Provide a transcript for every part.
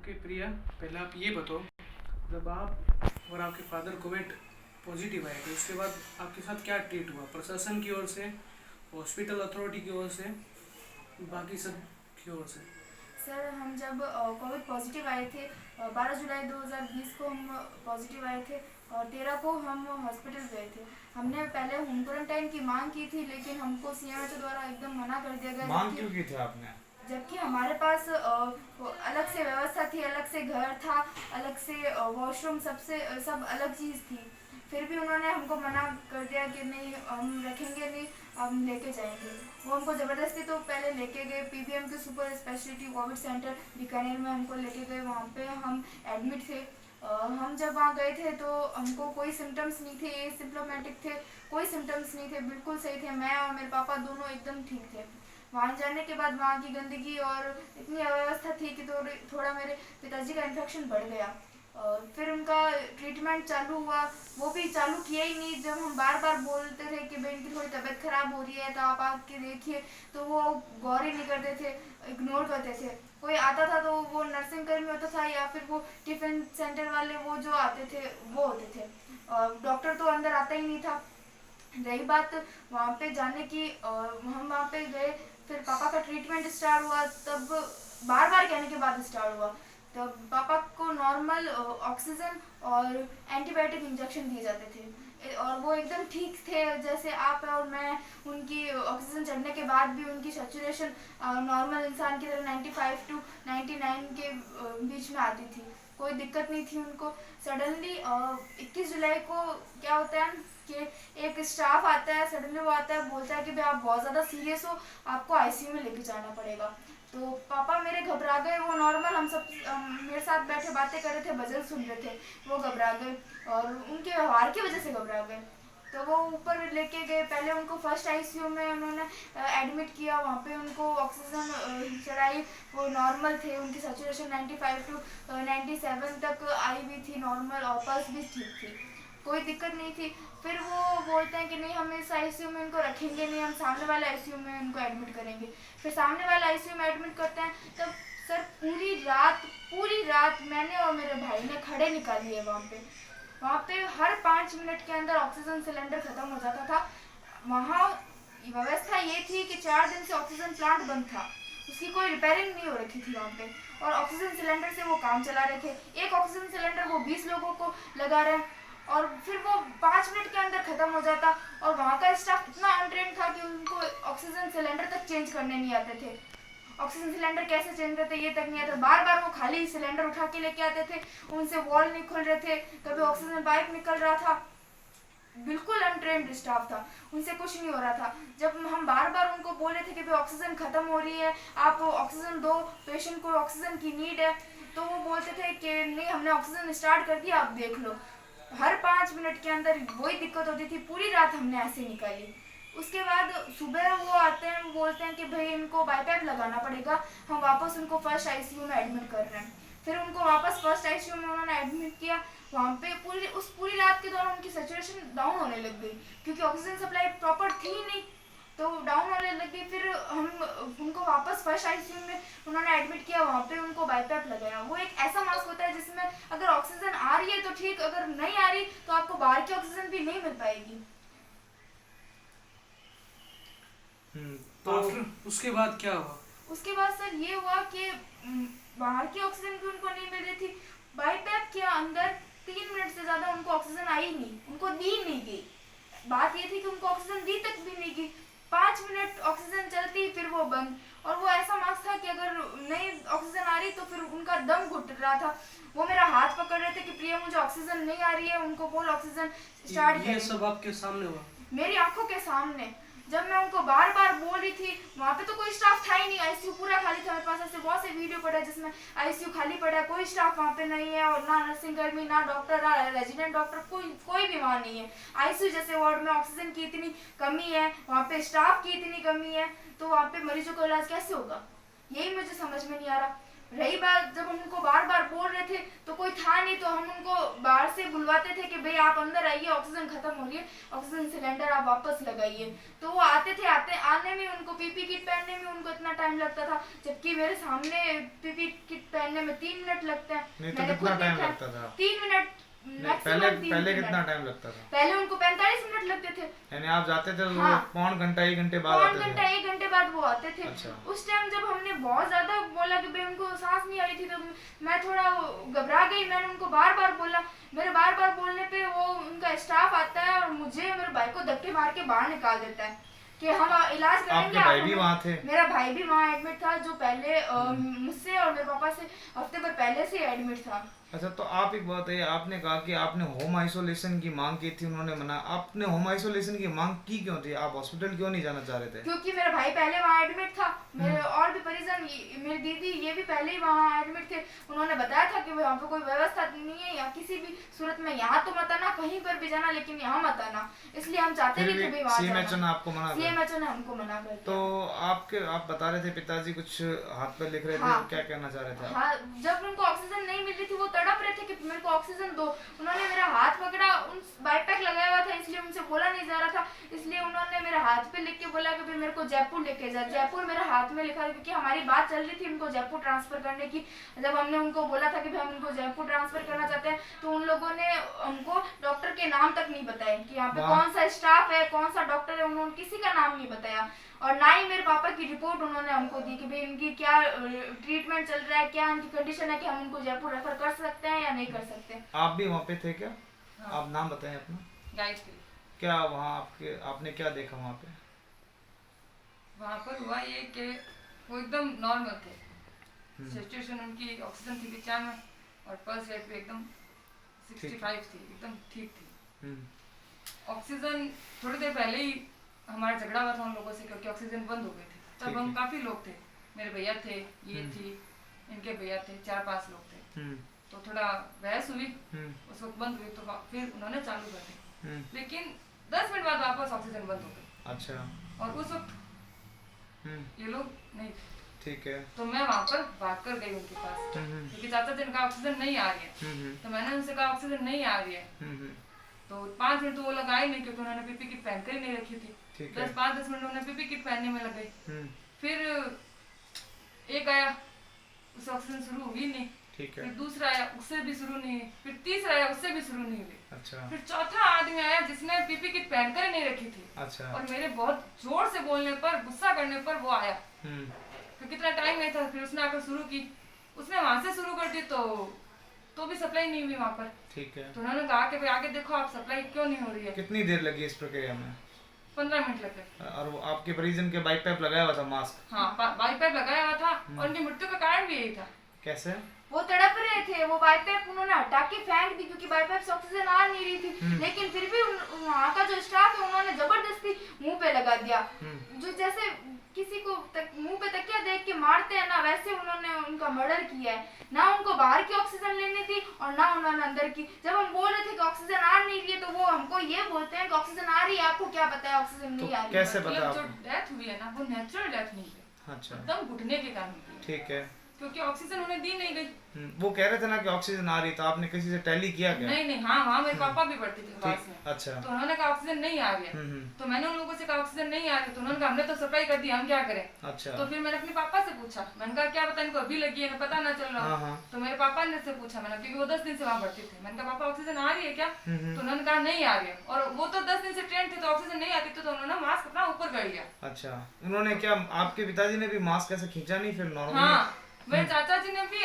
Okay प्रिया, पहले आप ये बताओ, जब आप और आपके फादर कोविड पॉजिटिव आए थे उसके बाद आपके साथ क्या ट्रीट हुआ प्रशासन की ओर से, हॉस्पिटल अथॉरिटी की ओर से, बाकी सब की ओर से? सर हम जब कोविड पॉजिटिव आए थे 12 जुलाई 2020 को हम पॉजिटिव आए थे और 13 को हम हॉस्पिटल गए थे। हमने पहले होम क्वारंटाइन की मांग की थी लेकिन हमको सीएमएचओ द्वारा एकदम मना कर दिया गया। मांग क्यों की थी आपने? जबकि हमारे पास अलग से व्यवस्था थी, अलग से घर था, अलग से वॉशरूम, सबसे सब अलग चीज़ थी। फिर भी उन्होंने हमको मना कर दिया कि नहीं हम रखेंगे नहीं, हम लेके जाएंगे। वो हमको ज़बरदस्ती तो पहले लेके गए पीबीएम के super speciality Covid centre Bikaner में, हमको लेके गए। वहाँ पे हम एडमिट थे। हम जब वहाँ गए थे तो हमको कोई सिम्टम्स नहीं थे, एसिम्प्टोमेटिक थे, कोई सिम्टम्स नहीं थे, बिल्कुल सही थे। मैं और मेरे पापा दोनों एकदम ठीक थे। वहाँ जाने के बाद वहाँ की गंदगी और इतनी अव्यवस्था थी कि थोड़ा मेरे पिताजी का इन्फेक्शन बढ़ गया। फिर उनका ट्रीटमेंट चालू हुआ, वो भी चालू किया ही नहीं। जब हम बार बार बोलते थे कि भाई इनकी थोड़ी तबीयत खराब हो रही है तो आप आके देखिए, तो वो गौर ही नहीं करते थे, इग्नोर करते थे। कोई आता था तो वो नर्सिंग कर्मी होता था या फिर वो टिफिन सेंटर वाले वो जो आते थे वो होते थे, डॉक्टर तो अंदर आता ही नहीं था। रही बात वहाँ पे जाने की, हम वहाँ पे गए, फिर पापा का ट्रीटमेंट स्टार्ट हुआ। तब बार बार कहने के बाद स्टार्ट हुआ। तब पापा को नॉर्मल ऑक्सीजन और एंटीबायोटिक इंजेक्शन दिए जाते थे और वो एकदम ठीक थे, जैसे आप और मैं। उनकी ऑक्सीजन चढ़ने के बाद भी उनकी सैचुरेशन नॉर्मल इंसान की तरह 95 टू 99 के बीच में आती थी, कोई दिक्कत नहीं थी उनको। सडनली 21 जुलाई को क्या होता है कि एक स्टाफ आता है, सडनली वो आता है, बोलता है कि भाई आप बहुत ज़्यादा सीरियस हो, आपको आईसीयू में लेके जाना पड़ेगा। तो पापा मेरे घबरा गए। वो नॉर्मल हम सब मेरे साथ बैठे बातें कर रहे थे, भजन सुन रहे थे, वो घबरा गए और उनके व्यवहार की वजह से घबरा गए। तो वो ऊपर लेके गए, पहले उनको फर्स्ट आईसीयू में उन्होंने एडमिट किया। वहाँ पे उनको ऑक्सीजन चढ़ाई, वो नॉर्मल थे, उनकी सैचुरेशन 95 टू 97 तक आई हुई थी नॉर्मल, और पल्स भी ठीक थी, कोई दिक्कत नहीं थी। फिर वो बोलते हैं कि नहीं हम इस आईसीयू में इनको रखेंगे नहीं, हम सामने वाले आईसीयू में इनको एडमिट करेंगे। फिर सामने वाले आईसीयू में एडमिट करते हैं। तब सर पूरी रात मैंने और मेरे भाई ने खड़े निकाली है वहाँ पे हर 5 मिनट के अंदर ऑक्सीजन सिलेंडर खत्म हो जाता था। वहाँ व्यवस्था ये थी कि 4 दिन से ऑक्सीजन प्लांट बंद था, उसकी कोई रिपेयरिंग नहीं हो रखी थी वहाँ पे, और ऑक्सीजन सिलेंडर से वो काम चला रहे थे। एक ऑक्सीजन सिलेंडर वो 20 लोगों को लगा रहे हैं और फिर वो 5 मिनट के अंदर खत्म हो जाता। और वहाँ का स्टाफ इतना अनट्रेंड था कि उनको ऑक्सीजन सिलेंडर तक चेंज करने नहीं आते थे। ऑक्सीजन सिलेंडर कैसे चेंज करते ये तक नहीं आता। बार बार वो खाली सिलेंडर उठा के लेके आते थे, उनसे वॉल नहीं खुल रहे थे, कभी ऑक्सीजन पाइप निकल रहा था। बिल्कुल अनट्रेंड स्टाफ था, उनसे कुछ नहीं हो रहा था। जब हम बार बार उनको बोल रहे थे कि भाई ऑक्सीजन खत्म हो रही है, आप ऑक्सीजन दो, पेशेंट को ऑक्सीजन की नीड है, तो वो बोलते थे कि नहीं हमने ऑक्सीजन स्टार्ट कर दिया, आप देख लो। हर 5 मिनट के अंदर वही दिक्कत होती थी। पूरी रात हमने ऐसे निकाली। उसके बाद सुबह वो आते हैं, बोलते हैं कि भाई इनको बाईपैप लगाना पड़ेगा, हम वापस उनको फर्स्ट आईसीयू में एडमिट कर रहे हैं। फिर उनको वापस फर्स्ट आईसीयू में उन्होंने एडमिट किया। वहाँ पे पूरी रात के दौरान उनकी सैचुरेशन डाउन होने लग गई क्योंकि ऑक्सीजन सप्लाई प्रॉपर थी ही नहीं, तो डाउन होने लग गई। फिर हम उनको वापस फर्स्ट आईसीयू में उन्होंने एडमिट किया, वहाँ पे उनको बाईपैप लगाया। वो एक ऐसा मास्क होता है जिसमें अगर ऑक्सीजन आ रही है तो ठीक, अगर नहीं आ रही तो आपको बाहर की ऑक्सीजन भी नहीं मिल पाएगी। तो उसके बाद क्या हुआ? उसके बाद सर ये हुआ कि बाहर की ऑक्सीजन भी उनको नहीं मिल रही थी। बाईपैप के अंदर 3 मिनट से ज़्यादा उनको ऑक्सीजन आई नहीं, उनको दी नहीं गई। बात ये थी कि उनको ऑक्सीजन दी तक भी नहीं गई। 5 मिनट ऑक्सीजन चलती फिर वो बंद। और वो ऐसा मास्क था कि अगर नहीं ऑक्सीजन आ रही तो फिर उनका दम घुट रहा था। वो मेरा हाथ पकड़ रहे थे कि प्रिया मुझे ऑक्सीजन नहीं आ रही है, उनको बोल ऑक्सीजन स्टार्ट करें। ये सब आपके सामने हुआ? मेरी आंखों के सामने। जब मैं उनको बार बार बोल रही थी, वहाँ पे तो कोई स्टाफ था ही नहीं, आईसीयू पूरा खाली था। मेरे पास ऐसे बहुत से वीडियो पड़ा है जिसमें आईसीयू खाली पड़ा है, कोई स्टाफ वहाँ पे नहीं है, और ना नर्सिंग कर्मी, ना डॉक्टर, ना रेजिडेंट डॉक्टर, कोई भी वहाँ नहीं है। आईसीयू जैसे वार्ड में ऑक्सीजन की इतनी कमी है, वहाँ पे स्टाफ की इतनी कमी है, तो वहाँ पे मरीजों का इलाज कैसे होगा, यही मुझे समझ में नहीं आ रहा। रही बात जब हम उनको बार बार बोल रहे थे तो तो कोई था नहीं, तो हम उनको बाहर से बुलवाते थे कि भाई आप अंदर आइए, ऑक्सीजन खत्म हो रही है, ऑक्सीजन सिलेंडर आप वापस लगाइए। तो वो आते थे, आने में उनको पीपी किट पहनने में उनको इतना टाइम लगता था, जबकि मेरे सामने पीपी किट पहनने में 3 मिनट लगते हैं। नहीं तो कितना टाइम लगता था? 3 मिनट पहले कितना टाइम लगता था? पहले उनको 45 मिनट लगते थे। यानी आप जाते थे तो हाँ। पौन घंटा 1 घंटे बाद आते थे? 1 घंटे बाद वो आते थे। अच्छा। उस टाइम जब हमने बहुत ज्यादा बोला कि भाई उनको सांस नहीं आ रही थी, तो मैं थोड़ा घबरा गई। मैंने उनको बार बार बोला, मेरे बार बार बोलने पे वो उनका स्टाफ आता है और मुझे मेरे भाई को धक्के मार के बाहर निकाल देता है कि हम इलाज करेंगे। आपके भाई भी वहाँ थे? मेरा भाई भी वहाँ एडमिट था, जो पहले मुझसे और मेरे पापा से हफ्ते भर पहले से एडमिट था। अच्छा, तो आप एक बात है, आपने कहा कि आपने होम आइसोलेशन की मांग की थी, उन्होंने मना। आपने होम आइसोलेशन की मांग की क्यों थी? आप हॉस्पिटल क्यों नहीं जाना चाह रहे थे? क्योंकि मेरा भाई पहले वहाँ एडमिट था, मेरे और भी परिजन, मेरी दीदी ये भी पहले ही वहाँ एडमिट थे। उन्होंने बताया था कि वहाँ पे कोई व्यवस्था नहीं है, या किसी भी सूरत में यहाँ तो मत आना, कहीं पर भी जाना, लेकिन यहाँ मत आना। इसलिए हम चाहते नहीं थे वहाँ सीएमएचओ ने आपको मना किया? सीएमएचओ ने हमको मना कर दिया। तो आप बता रहे थे पिताजी कुछ हाथ पे लिख रहे थे। हाँ। क्या कहना चाह रहे थे आप? हाँ, जब उनको ऑक्सीजन नहीं मिल रही थी वो तड़प रहे थे कि मेरे को ऑक्सीजन दो। उन्होंने मेरा हाथ पकड़ा, उन बाईपैक लगाया हुआ था इसलिए उनसे बोला नहीं जा रहा था, इसलिए उन्होंने मेरे हाथ पे लिख के बोला कि भाई मेरे को जयपुर लेके जा। जयपुर मेरे हाथ में लिखा, क्योंकि हमारी बात चल रही थी उनको जयपुर ट्रांसफर करने की। जब हमने उनको बोला था कि भाई हम उनको जयपुर ट्रांसफर करना चाहते हैं, तो उन लोगों ने हमको डॉक्टर के नाम तक नहीं बताए कि यहाँ पे कौन सा स्टाफ है, कौन सा डॉक्टर है, उन्होंने किसी का नाम नहीं बताया। और ना ही मेरे पापा की रिपोर्ट उन्होंने हमको दी कि भाई इनकी क्या ट्रीटमेंट चल रहा है, क्या इनकी कंडीशन है कि हम उनको जयपुर रेफर कर सकते हैं या नहीं कर सकते। आप भी वहाँ पे थे क्या? हाँ। आप नाम बताएं अपना। गाइड थी। क्या वहाँ आपने क्या देखा वहाँ पे? वहाँ पर हुआ ये कि वो एकदम नॉर्मल थे, सिचुएशन उनकी ऑक्सीजन थी 95 और पल्स रेट भी एकदम 65 थी, एकदम ठीक थी। ऑक्सीजन थोड़ी देर पहले ही हमारा झगड़ा हुआ था उन लोगों से, क्योंकि ऑक्सीजन बंद हो गए थे। तब हम काफी लोग थे, मेरे भैया थे, ये थी, इनके भैया थे, 4-5 लोग थे। तो थोड़ा बहस हुई, उस वक्त बंद हुई, तो फिर उन्होंने चालू कर दी, लेकिन 10 मिनट बाद वापस ऑक्सीजन बंद हो गई। अच्छा। और उस वक्त ये लोग नहीं थे। ठीक है। तो मैं वहाँ पर भाग कर गई उनके पास, क्योंकि चाचा जी ने कहा ऑक्सीजन नहीं आ रही है। तो मैंने उनसे कहा ऑक्सीजन नहीं आ रही है। तो 5 मिनट तो वो लगाए नहीं, क्योंकि उन्होंने पीपी किट पहन कर ही नहीं रखी थी। 5-10 मिनट उन्होंने पीपी किट पहनने में लग गई। फिर एक आया, उससे ऑक्सीजन शुरू हुई नहीं। ठीक है। फिर दूसरा आया, उससे भी शुरू नहीं हुई। फिर तीसरा आया, उससे भी शुरू नहीं हुई। अच्छा। फिर चौथा आदमी आया जिसने पीपी किट पहनकर ही नहीं रखी थी। अच्छा। और मेरे बहुत जोर से बोलने पर, गुस्सा करने पर वो आया। फिर कितना टाइम नहीं था, फिर उसने आकर शुरू की। उसने वहां से शुरू कर दी, तो भी सप्लाई नहीं हुई वहाँ पर। ठीक है। तो उन्होंने कहा कि भाई आगे देखो, आप सप्लाई क्यों नहीं हो रही है। कितनी देर लगी इस प्रक्रिया में? 15 मिनट लग गए। और वो आपके परिजन के बाइक पैप लगाया हुआ था, मास्क? हाँ, बाइक पैप लगाया हुआ था, और उनकी मृत्यु का कारण भी यही था। कैसे? वो तड़प रहे थे, वो बाईपैप उन्होंने हटा के फेंक दी, क्योंकि बाईपैप से ऑक्सीजन आ नहीं रही थी। लेकिन फिर भी वहाँ का जो स्टाफ है उन्होंने जबरदस्ती मुंह पे लगा दिया। जो जैसे किसी को मुंह पे तकिया देख के मारते हैं ना, वैसे उन्होंने उनका मर्डर किया है। ना उनको बाहर की ऑक्सीजन लेनी थी और ना उन्होंने अंदर की। जब हम बोल रहे थे कि ऑक्सीजन आ नहीं रही है, तो वो हमको ये बोलते हैं कि ऑक्सीजन आ रही है, आपको क्या पता है ऑक्सीजन नहीं आ रही है। कैसे पता जो आपको? डेथ हुई है ना, वो नेचुरल डेथ नहीं है। अच्छा। एकदम घुटने के कारण हुई है। ठीक है। क्योंकि ऑक्सीजन उन्हें दी नहीं गई। वो कह रहे थे ना कि ऑक्सीजन आ रही, तो आपने किसी से टैली किया क्या? नहीं, हाँ, मेरे पापा भी पढ़ते थे पास में। अच्छा। तो उन्होंने कहा ऑक्सीजन नहीं आ रही है। तो मैंने उन लोगों से कहा ऑक्सीजन नहीं आ रही, तो उन्होंने कहा हमने तो सप्लाई कर दी, हम क्या करें। अच्छा। तो फिर मैंने अपने पापा से पूछा, मैंने कहा क्या पता इनको अभी लगी है, पता ना चल रहा। तो मेरे पापा ने से पूछा, मैंने, क्योंकि वो 10 दिन से वहाँ भर्ती थे। मैंने कहा पापा ऑक्सीजन आ रही है क्या? तो उन्होंने कहा नहीं आ रही है। और वो तो 10 दिन से ट्रेन थे, तो ऑक्सीजन नहीं आती, तो उन्होंने मास्क अपना ऊपर कर लिया। अच्छा। उन्होंने क्या, आपके पिताजी ने भी मास्क ऐसे खींचा नहीं फिर नॉर्मल? हाँ, मेरे चाचा जी ने भी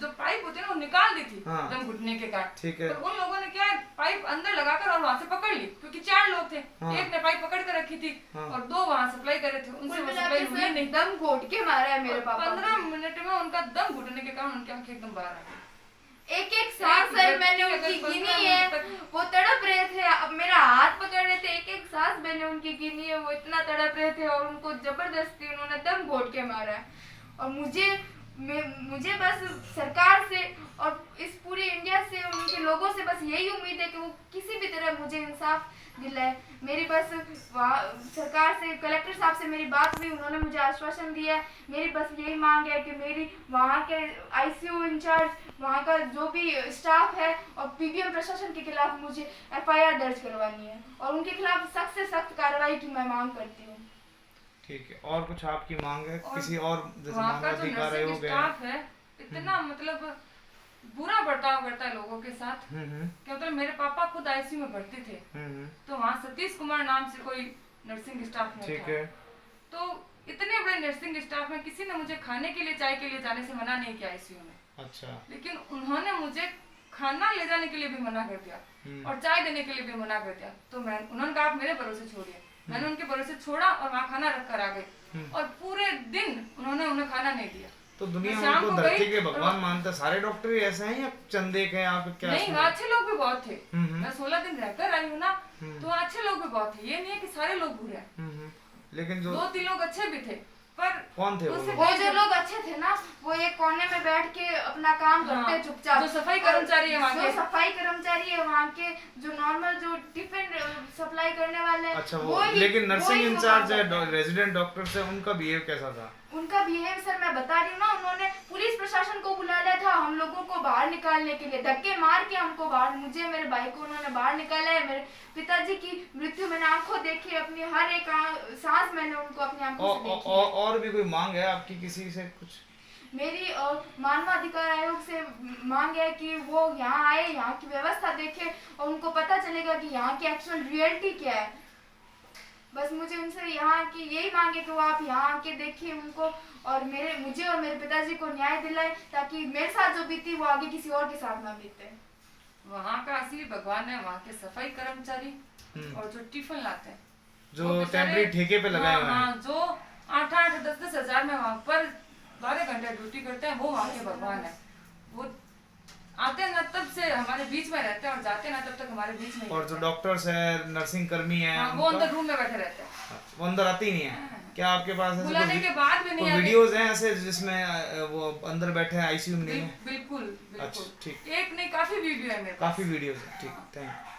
जो पाइप होती है ना, वो निकाल दी थी हाँ। एकदम घुटने के कारण। ठीक है। तो उन लोगों ने क्या पाइप अंदर लगाकर और वहां से पकड़ ली, क्योंकि 4 लोग थे। हाँ। एक ने पाइप पकड़ कर रखी थी और 2 वहां सप्लाई कर रहे थे, उनसे वो सप्लाई हुई नहीं। दम घोट के मारा है मेरे पापा। 15 मिनट में उनका दम घुटने के कारण उनकी आंखें एकदम बाहर आ गई। एक सांस मैंने उनकी गिनी है, वो तड़प रहे थे, अब मेरा हाथ पकड़ रहे थे, एक सांस मैंने उनकी गिनी है, वो इतना तड़प रहे थे और उनको जबरदस्ती उन्होंने दम घोट के मारा है। और मुझे बस सरकार से और इस पूरे इंडिया से, उनके लोगों से बस यही उम्मीद है कि वो किसी भी तरह मुझे इंसाफ दिलाए। मेरी बस सरकार से, कलेक्टर साहब से मेरी बात हुई, उन्होंने मुझे आश्वासन दिया है। मेरी बस यही मांग है कि मेरी वहाँ के आईसीयू इंचार्ज, वहाँ का जो भी स्टाफ है और पीबीएम प्रशासन के खिलाफ मुझे एफआईआर दर्ज करवानी है और उनके खिलाफ सख्त से सख्त कार्रवाई की मैं मांग करती हूँ। ठीक है, और कुछ आपकी मांग है? और किसी और जैसे वहाँ का जो मानवाधिकार आयोग नर्सिंग है? स्टाफ है इतना मतलब बुरा बर्ताव करता है लोगों के साथ। हम्म। क्या मतलब मेरे पापा खुद आईसीयू में भर्ती थे, तो वहाँ सतीश कुमार नाम से कोई नर्सिंग स्टाफ में ठीक था। है। तो इतने बड़े नर्सिंग स्टाफ में किसी ने मुझे खाने के लिए, चाय के लिए जाने से मना नहीं किया आईसीयू में। अच्छा। लेकिन उन्होंने मुझे खाना ले जाने के लिए भी मना कर दिया और चाय देने के लिए भी मना कर दिया। तो उन्होंने कहा आप मेरे भरोसे छोड़िए। मैंने उनके भरोसे छोड़ा और वहाँ खाना रख कर आ गई और पूरे दिन उन्होंने उन्हें खाना नहीं दिया। तो दुनिया मैं में शाम तो को धरती गई के और भगवान मानते हैं, सारे डॉक्टर ही ऐसे हैं या चंद एक हैं? आप क्या नहीं, वहाँ अच्छे लोग भी बहुत थे। मैं 16 दिन रहकर आई हूँ ना, तो वहाँ अच्छे लोग भी बहुत थे। ये नहीं है कि सारे लोग बुरे हैं। लेकिन जो 2-3 लोग अच्छे भी थे, पर कौन थे उससे वो जो लोग अच्छे थे ना, वो एक कोने में बैठ के अपना काम करते हाँ, चुपचाप। जो सफाई कर्मचारी है वहाँ जो के, सफाई कर्मचारी है वहाँ के, जो नॉर्मल जो टिफिन सप्लाई करने वाले हैं, अच्छा वो वो, ही- लेकिन वो नर्सिंग ही इंचार्ज वहाँ है, करते हैं। रेजिडेंट डॉक्टर से उनका बिहेव कैसा था? उनका बिहेव सर मैं बता रही हूँ ना, उन्होंने पुलिस प्रशासन को बुला लिया था हम लोगों को बाहर निकालने के लिए, धक्के मार के हमको बाहर, मुझे मेरे भाई को उन्होंने बाहर निकाला है। मेरे पिताजी की मृत्यु मैंने आंखों देखी, अपनी हर एक सांस मैंने उनको अपनी आंखों से देखी है। और भी कोई मांग है आपकी किसी से कुछ? मेरी मानवाधिकार आयोग से मांग है कि वो यहाँ आए, यहाँ की व्यवस्था देखे और उनको पता चलेगा कि यहाँ की एक्चुअल रियलिटी क्या है। बस मुझे उनसे यहाँ की यही मांग है कि वो आप यहाँ आके देखिए उनको और मुझे और मेरे पिताजी को न्याय दिलाए, ताकि मेरे साथ जो बीती वो आगे किसी और के साथ ना बीते। वहाँ का असली भगवान है वहाँ के सफाई कर्मचारी और जो टिफिन लाते हैं, जो वो बेचारे- टेम्परेरी ठेके पे लगाए हुए हैं। हाँ, जो 8-8, 10-10 हजार में वहाँ पर 12 घंटे ड्यूटी करते हैं, वो वहाँ के भगवान है। वो आते हैं ना तब से हमारे बीच में रहते हैं और जाते हैं ना तब तक हमारे बीच में ही और रहते जो हैं। डॉक्टर्स है, नर्सिंग कर्मी है, हाँ, वो अंदर रूम में बैठे रहते हैं, वो अंदर आते ही नहीं है? क्या आपके पास ऐसे बुलाने के बाद भी नहीं आते। वीडियोस हैं ऐसे जिसमें वो अंदर बैठे हैं, आईसीयू में नहीं है? बिल्कुल अच्छा, ठीक। एक नहीं, काफी वीडियो है मेरे पास। काफी वीडियोस है, ठीक, थैंक यू।